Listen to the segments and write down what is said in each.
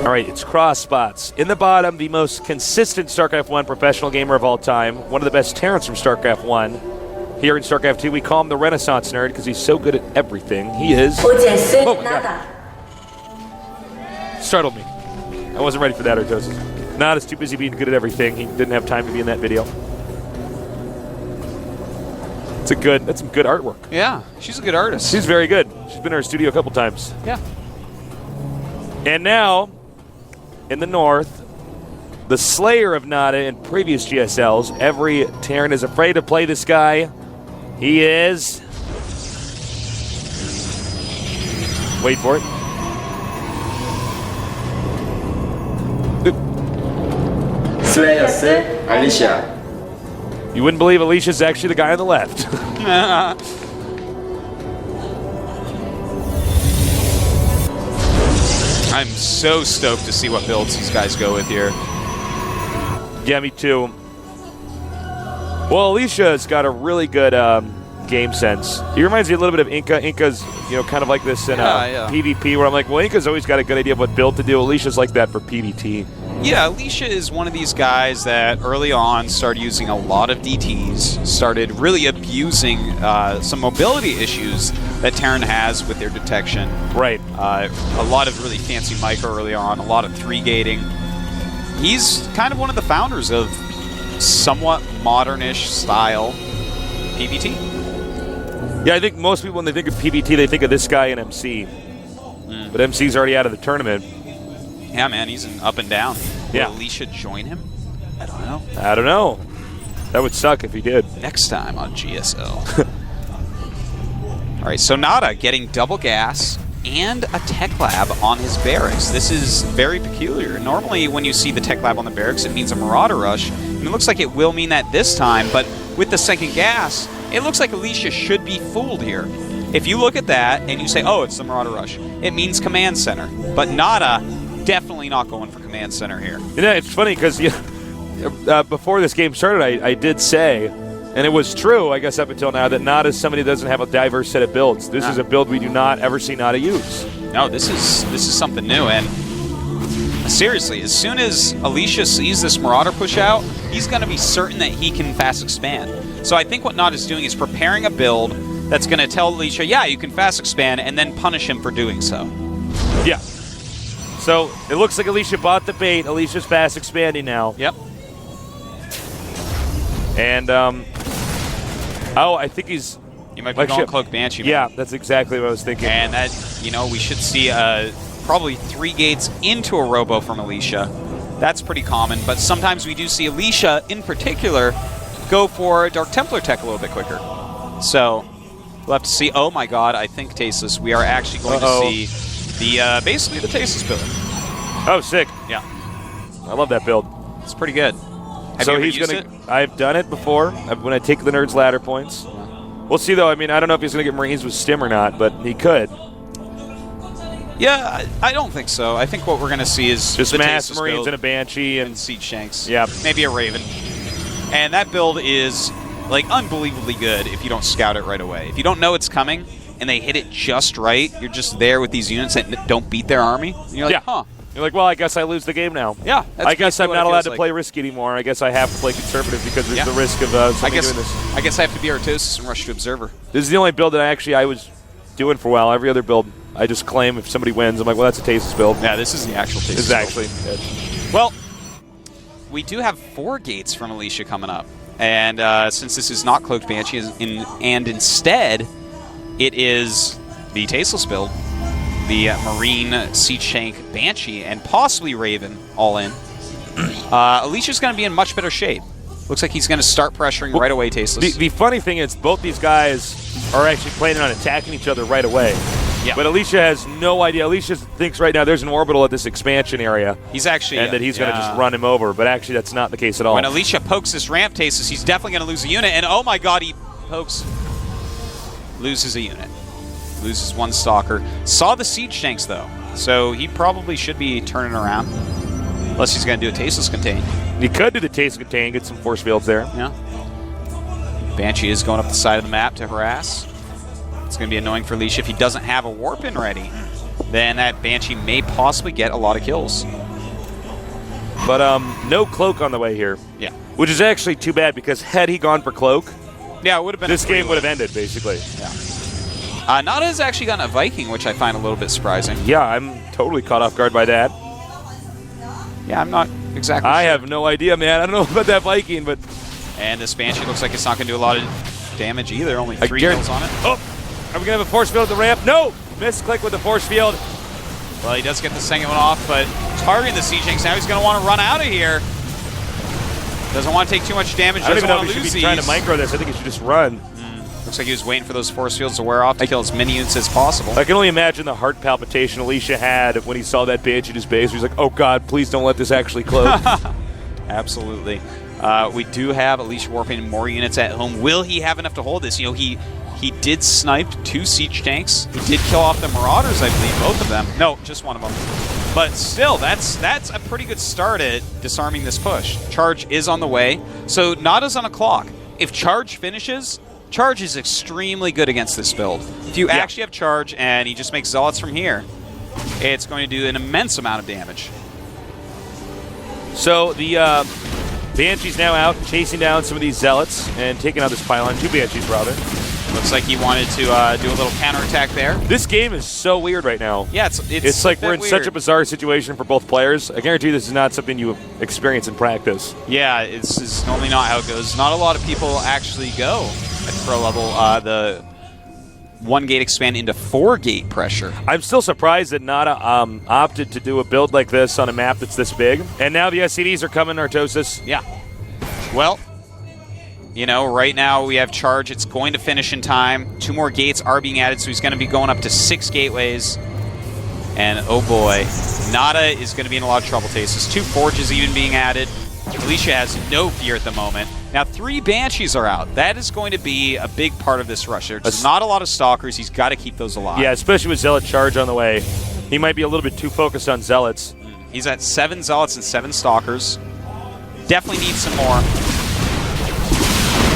All right, it's cross spots. In the bottom, the most consistent StarCraft 1 professional gamer of all time. One of the best Terrans from StarCraft 1. Here in StarCraft 2, we call him the Renaissance Nerd because he's so good at everything. He is... Oh, my God. Startled me. I wasn't ready for that, Ro32. NaDa's too busy being good at everything. He didn't have time to be in that video. That's some good artwork. Yeah, she's a good artist. She's very good. She's been in our studio a couple times. Yeah. And now, in the north, the slayer of NaDa in previous GSLs. Every Terran is afraid to play this guy. He is... Wait for it. Slayer Alicia. You wouldn't believe Alicia's actually the guy on the left. I'm so stoked to see what builds these guys go with here. Yeah, me too. Well, Alicia's got a really good game sense. He reminds me a little bit of Inca. Inca's, kind of like this in PvP, where I'm like, well, Inca's always got a good idea of what build to do. Alicia's like that for PvT. Yeah, Alicia is one of these guys that early on started using a lot of DTs, started really abusing some mobility issues that Terran has with their detection. Right. A lot of really fancy micro early on, a lot of 3-gating. He's kind of one of the founders of somewhat modernish style PvT. Yeah, I think most people, when they think of PvT, they think of this guy in MC. But MC's already out of the tournament. Yeah, man, he's an up and down. Yeah. Will Alicia join him? I don't know. I don't know. That would suck if he did. Next time on GSL. All right, so NaDa getting double gas and a tech lab on his barracks. This is very peculiar. Normally, when you see the tech lab on the barracks, it means a Marauder rush. And it looks like it will mean that this time, but with the second gas, it looks like Alicia should be fooled here. If you look at that and you say, oh, it's the Marauder rush, it means command center. But NaDa... definitely not going for command center here. It's funny because before this game started, I did say, and it was true, I guess up until now, that NaDa is somebody that doesn't have a diverse set of builds. This is a build we do not ever see NaDa use. No, this is something new, and seriously, as soon as Alicia sees this Marauder push out, he's going to be certain that he can fast expand. So I think what NaDa's doing is preparing a build that's going to tell Alicia, yeah, you can fast expand, and then punish him for doing so. Yeah. So it looks like Alicia bought the bait. Alicia's fast expanding now. Yep. And, I think he's... You might be going Cloak Banshee. Yeah, that's exactly what I was thinking. And that, we should see probably 3 gates into a Robo from Alicia. That's pretty common, but sometimes we do see Alicia, in particular, go for Dark Templar tech a little bit quicker. So, we'll have to see. Oh my god, I think, Tasteless, we are actually going to see... basically the Tasteless build. Oh, sick. Yeah. I love that build. It's pretty good. Have you ever used it? I've done it before when I take the Nerd's ladder points. Yeah. We'll see, though. I mean, I don't know if he's going to get Marines with Stim or not, but he could. Yeah, I don't think so. I think what we're going to see is just the mass Tasteless Marines build and a Banshee and Siege Shanks. Yeah. Maybe a Raven. And that build is, unbelievably good if you don't scout it right away. If you don't know it's coming, and they hit it just right, you're just there with these units that don't beat their army. And you're like, huh. You're like, well, I guess I lose the game now. Yeah. I guess I'm not allowed to play risky anymore. I guess I have to play conservative because there's the risk of somebody doing this. I guess I have to be Ro32 and rush to Observer. This is the only build that I was doing for a while. Every other build, I just claim if somebody wins, I'm like, well, that's a Tasteless build. Yeah, this is the actual Tasteless build. It's actually good. Well, we do have 4 gates from Alicia coming up. And since this is not Cloaked Banshee, and instead it is the Tasteless build, the Marine, Siege Shank, Banshee, and possibly Raven all in, Alicia's going to be in much better shape. Looks like he's going to start pressuring right away, Tasteless. The funny thing is both these guys are actually planning on attacking each other right away. Yeah. But Alicia has no idea. Alicia thinks right now there's an orbital at this expansion area. He's actually... And that he's going to just run him over. But actually, that's not the case at all. When Alicia pokes this ramp, Tasteless, he's definitely going to lose a unit. And oh my god, he pokes... Loses a unit. Loses 1 Stalker. Saw the Siege Tanks, though. So he probably should be turning around. Unless he's going to do a Tasteless Contain. He could do the Tasteless Contain, get some force fields there. Yeah. Banshee is going up the side of the map to harass. It's going to be annoying for Alicia if he doesn't have a Warpin ready. then that Banshee may possibly get a lot of kills. But no cloak on the way here. Yeah. Which is actually too bad, because had he gone for cloak, yeah, it would have been. This game would have ended, basically. Yeah. NaDa has actually gotten a Viking, which I find a little bit surprising. Yeah, I'm totally caught off guard by that. Yeah, I'm not exactly I sure. have no idea, man. I don't know about that Viking, but... And this Banshee looks like it's not going to do a lot of damage either. Only 3 kills on it. Oh! Are we going to have a force field at the ramp? No! Misclick with the force field. Well, he does get the second one off, but targeting the Siege Tanks now, he's going to want to run out of here. Doesn't want to take too much damage. I don't even know if he he should be trying to micro this. I think he should just run. Looks like he was waiting for those force fields to wear off to kill as many units as possible. I can only imagine the heart palpitation Alicia had when he saw that Banshee at his base. He was like, oh god, please don't let this actually close. Absolutely. We do have Alicia warping more units at home. Will he have enough to hold this? You know, he did snipe 2 siege tanks. He did kill off the Marauders, I believe, both of them. No, just one of them. But still, that's a pretty good start at disarming this push. Charge is on the way. So NaDa's on a clock. If Charge finishes, Charge is extremely good against this build. If you actually have Charge and he just makes Zealots from here, it's going to do an immense amount of damage. So the Banshee's now out chasing down some of these Zealots and taking out this pylon. 2 Banshees, rather. Looks like he wanted to do a little counterattack there. This game is so weird right now. Yeah, it's like we're in such a bizarre situation for both players. I guarantee this is not something you experience in practice. Yeah, it's normally not how it goes. Not a lot of people actually go at pro level. The 1-gate expand into 4-gate pressure. I'm still surprised that NaDa opted to do a build like this on a map that's this big. And now the SCVs are coming, Artosis. Yeah. Well, you know, right now we have Charge. It's going to finish in time. 2 more gates are being added, so he's going to be going up to 6 gateways. And oh boy, NaDa is going to be in a lot of trouble. There's 2 forges even being added. Alicia has no fear at the moment. Now 3 Banshees are out. That is going to be a big part of this rush. There's not a lot of Stalkers. He's got to keep those alive. Yeah, especially with Zealot Charge on the way. He might be a little bit too focused on Zealots. He's at 7 Zealots and 7 Stalkers. Definitely needs some more.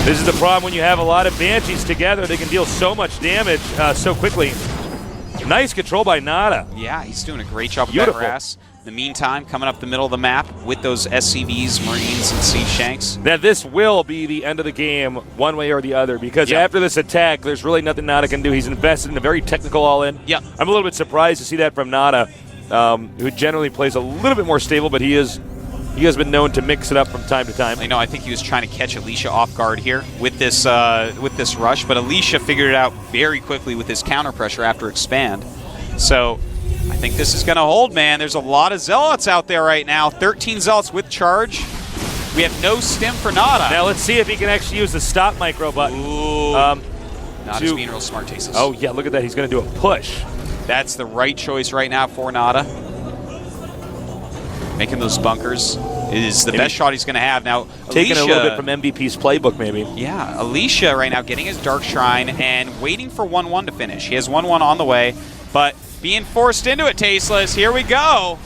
This is the problem when you have a lot of Banshees together. They can deal so much damage so quickly. Nice control by NaDa. Yeah, he's doing a great job with that harass. In the meantime, coming up the middle of the map with those SCVs, Marines, and Siege Tanks. That this will be the end of the game one way or the other, because after this attack, there's really nothing NaDa can do. He's invested in a very technical all-in. Yeah. I'm a little bit surprised to see that from NaDa, who generally plays a little bit more stable, but he has been known to mix it up from time to time. I think he was trying to catch Alicia off guard here with this rush, but Alicia figured it out very quickly with his counter pressure after expand. So I think this is going to hold, man. There's a lot of Zealots out there right now. 13 Zealots with Charge. We have no stim for NaDa. Now let's see if he can actually use the stop micro button. Ooh. NaDa's being real smart, Tasis. Oh yeah, look at that. He's going to do a push. That's the right choice right now for NaDa. Making those bunkers is the best shot he's going to have. Now, taking Alicia, a little bit from MVP's playbook, maybe. Yeah, Alicia right now getting his Dark Shrine and waiting for 1-1 to finish. He has 1-1 on the way, but being forced into it, Tasteless. Here we go.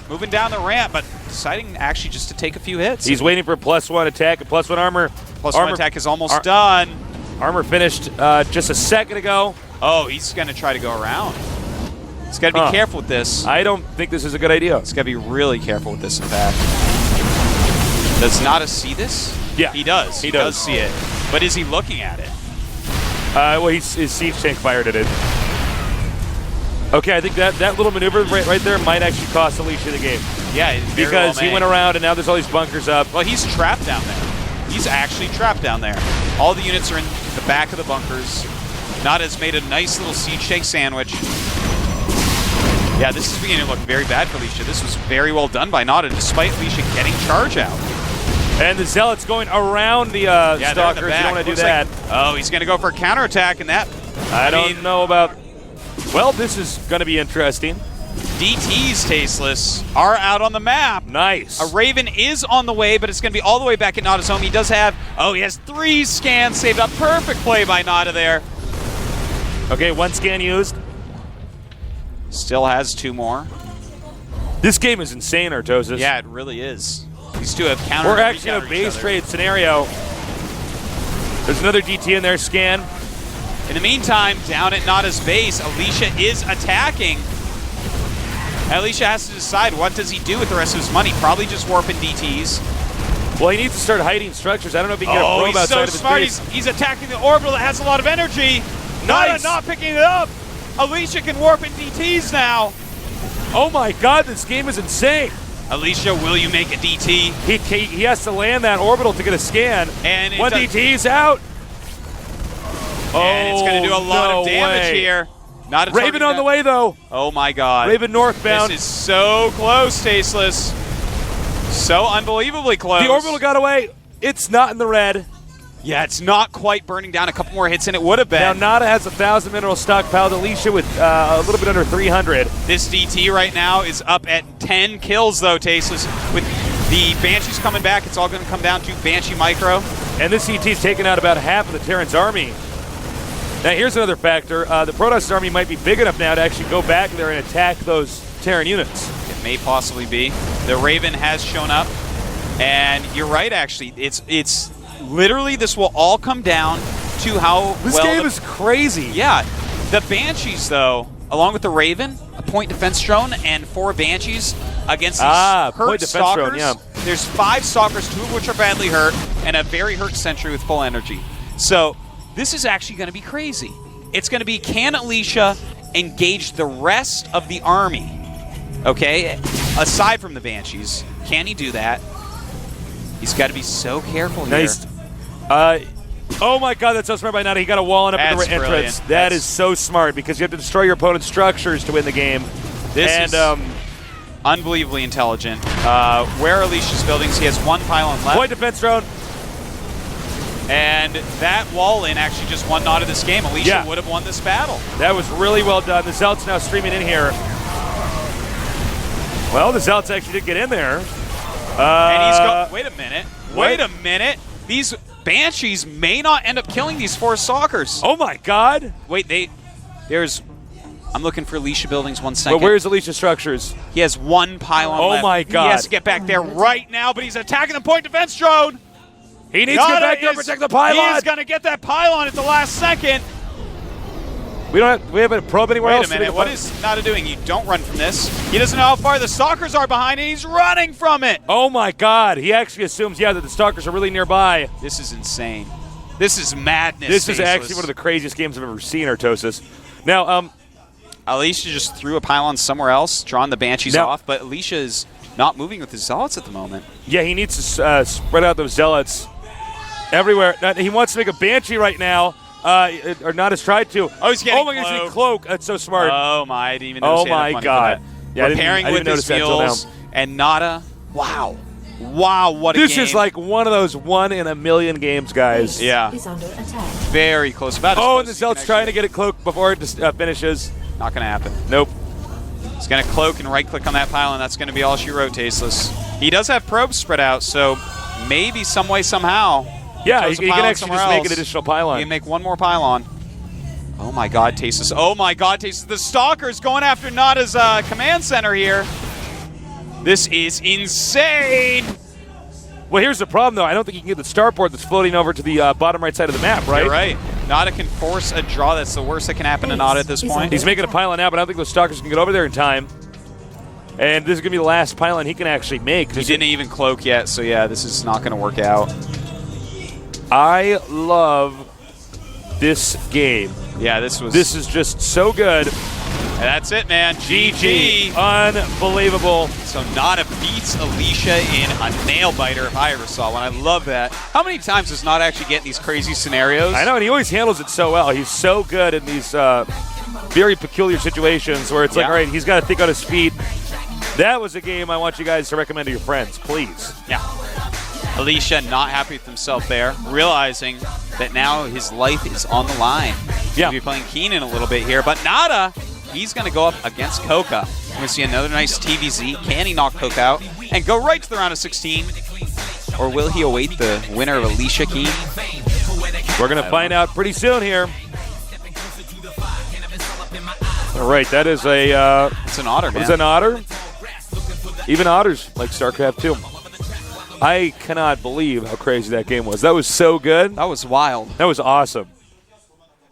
Moving down the ramp, but deciding actually just to take a few hits. He's waiting for +1 attack and +1 armor. +1 attack is almost done. Armor finished just a second ago. Oh, he's going to try to go around. He's got to be careful with this. I don't think this is a good idea. He's got to be really careful with this, in fact. Does NaDa see this? Yeah. He does. He does see it. But is he looking at it? Well, his siege tank fired at it. Okay, I think that little maneuver right there might actually cost Alicia the game. Yeah, because he went around and now there's all these bunkers up. Well, he's trapped down there. He's actually trapped down there. All the units are in the back of the bunkers. NaDa's made a nice little siege tank sandwich. Yeah, this is beginning to look very bad for Alicia. This was very well done by NaDa, despite Alicia getting Charge out. And the Zealots going around the Stalkers. You don't want to do that. Oh, he's going to go for a counterattack, and that... I don't know about... Well, this is going to be interesting. DTs, Tasteless, are out on the map. Nice. A Raven is on the way, but it's going to be all the way back at NaDa's home. He does have... Oh, he has 3 scans saved up. Perfect play by NaDa there. Okay, 1 scan used. Still has 2 more. This game is insane, Artosis. Yeah, it really is. These 2 have countered. We're actually in a base trade scenario. There's another DT in there, scan. In the meantime, down at NaDa's base, Alicia is attacking. Alicia has to decide, what does he do with the rest of his money? Probably just warping DTs. Well, he needs to start hiding structures. I don't know if he can get a probe outside of his smart. base. He's attacking the orbital that has a lot of energy. NaDa not picking it up. Alicia can warp in DTs now. Oh my God, this game is insane. Alicia, will you make a DT? He has to land that orbital to get a scan. And one DT's out. And it's going to do a lot of damage here. Not a Raven on the way, though. Oh my God. Raven northbound. This is so close, Tasteless. So unbelievably close. The orbital got away. It's not in the red. Yeah, it's not quite burning down. A couple more hits and it would have been. Now NaDa has 1,000 mineral stockpiled. Alicia with a little bit under 300. This DT right now is up at 10 kills, though, Tasteless. With the Banshees coming back, it's all going to come down to Banshee Micro. And this CT's taken out about half of the Terran's army. Now here's another factor. The Protoss army might be big enough now to actually go back there and attack those Terran units. It may possibly be. The Raven has shown up. And you're right, actually. It's literally, this will all come down to how this game is crazy. Yeah. The Banshees, though, along with the Raven, a point defense drone, and 4 Banshees against these hurt Stalkers. Drone, yeah. There's 5 Stalkers, 2 of which are badly hurt, and a very hurt Sentry with full energy. So this is actually going to be crazy. It's going to be, can Alicia engage the rest of the army? Okay? Aside from the Banshees, can he do that? He's got to be so careful here. Nice. Oh my God, that's so smart by NaDa. He got a wall up at the entrance. That is so smart because you have to destroy your opponent's structures to win the game. This is unbelievably intelligent. Where are Alicia's buildings? He has 1 pylon left. Point defense drone. And that wall in actually just won NaDa this game. Alicia would have won this battle. That was really well done. The Zealots now streaming in here. Well, the Zealots actually did get in there. And he's got. Wait a minute. Wait a minute. These Banshees may not end up killing these 4 Stalkers. Oh my God. Wait, there's. I'm looking for Alicia buildings 1 second. But where's Alicia structures? He has 1 pylon left. Oh my God. He has to get back there right now, but he's attacking the point defense drone. He needs to get back there and protect the pylon. He is going to get that pylon at the last second. We haven't a probe anywhere else. Wait a minute, what is NaDa doing? You don't run from this. He doesn't know how far the Stalkers are behind, and he's running from it. Oh my God. He actually assumes, that the Stalkers are really nearby. This is insane. This is madness. This is actually one of the craziest games I've ever seen, Artosis. Now, Alicia just threw a pylon somewhere else, drawn the Banshees off, but Alicia is not moving with his Zealots at the moment. Yeah, he needs to spread out those Zealots everywhere. He wants to make a Banshee right now. Or not has tried to. Oh, he's getting my goodness, cloak. That's so smart. Oh my, I didn't even notice. Oh my God. Yeah, repairing with his mules. And NaDa, wow. Wow, what a game. This is like one of those 1 in a million games, guys. Yeah. Is under attack. Very close. About and the Zealot's trying to get it cloaked before it finishes. Not going to happen. Nope. He's going to cloak and right-click on that pylon. That's going to be all she wrote, Tasteless. He does have probes spread out, so maybe some way, somehow. Yeah, he can actually just make an additional pylon. He can make 1 more pylon. Oh my God, Tasteless. Oh my God, Tasteless. The Stalker's going after NaDa's command center here. This is insane. Well, here's the problem, though. I don't think you can get the starport that's floating over to the bottom right side of the map, right? You're right. NaDa can force a draw. That's the worst that can happen to NaDa at this point. He's making a pylon now, but I don't think those Stalkers can get over there in time. And this is going to be the last pylon he can actually make. He didn't even cloak yet, so yeah, this is not going to work out. I love this game. Yeah, this is just so good. And that's it, man. GG. Unbelievable. So NaDa beats Alicia in a nail-biter if I ever saw one. I love that. How many times does NaDa actually get in these crazy scenarios? I know, and he always handles it so well. He's so good in these very peculiar situations where it's like, all right, he's got to think on his feet. That was a game I want you guys to recommend to your friends, please. Yeah. Alicia not happy with himself there, realizing that now his life is on the line. Yeah. He'll be playing Keenan a little bit here, but NaDa, he's going to go up against Coca. We're going to see another nice TVZ. Can he knock Coca out and go right to the round of 16? Or will he await the winner of Alicia Keen? We're going to find out pretty soon here. All right, that is a... it's an otter, man. It's an otter. Even otters like StarCraft 2. I cannot believe how crazy that game was. That was so good. That was wild. That was awesome.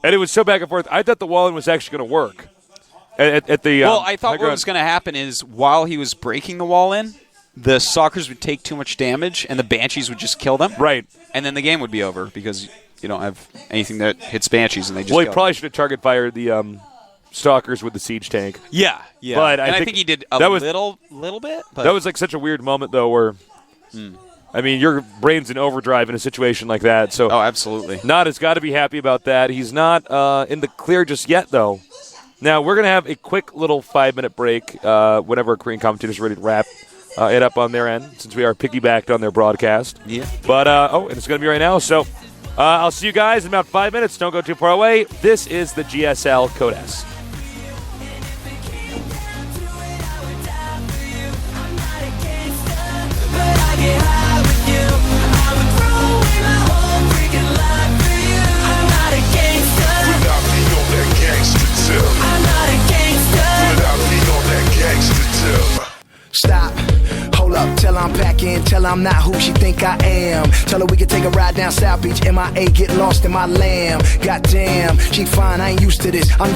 And it was so back and forth. I thought the Wallen was actually going to work. At the well, I thought what was going to happen is while he was breaking the wall in, the stalkers would take too much damage, and the Banshees would just kill them. Right. And then the game would be over because you don't have anything that hits Banshees, and they just Well, he probably should have target fired the stalkers with the siege tank. Yeah. But I think he did a little bit. But. That was like such a weird moment, though, where, I mean, your brain's in overdrive in a situation like that. So absolutely. NaDa's got to be happy about that. He's not in the clear just yet, though. Now, we're going to have a quick little 5-minute break whenever our Korean commentators are ready to wrap it up on their end, since we are piggybacked on their broadcast. Yeah. But, and it's going to be right now. So I'll see you guys in about 5 minutes. Don't go too far away. This is the GSL Code S. Stop, hold up, tell her I'm packing, tell her I'm not who she think I am. Tell her we can take a ride down South Beach, MIA, get lost in my lamb. Goddamn, she fine, I ain't used to this. I'm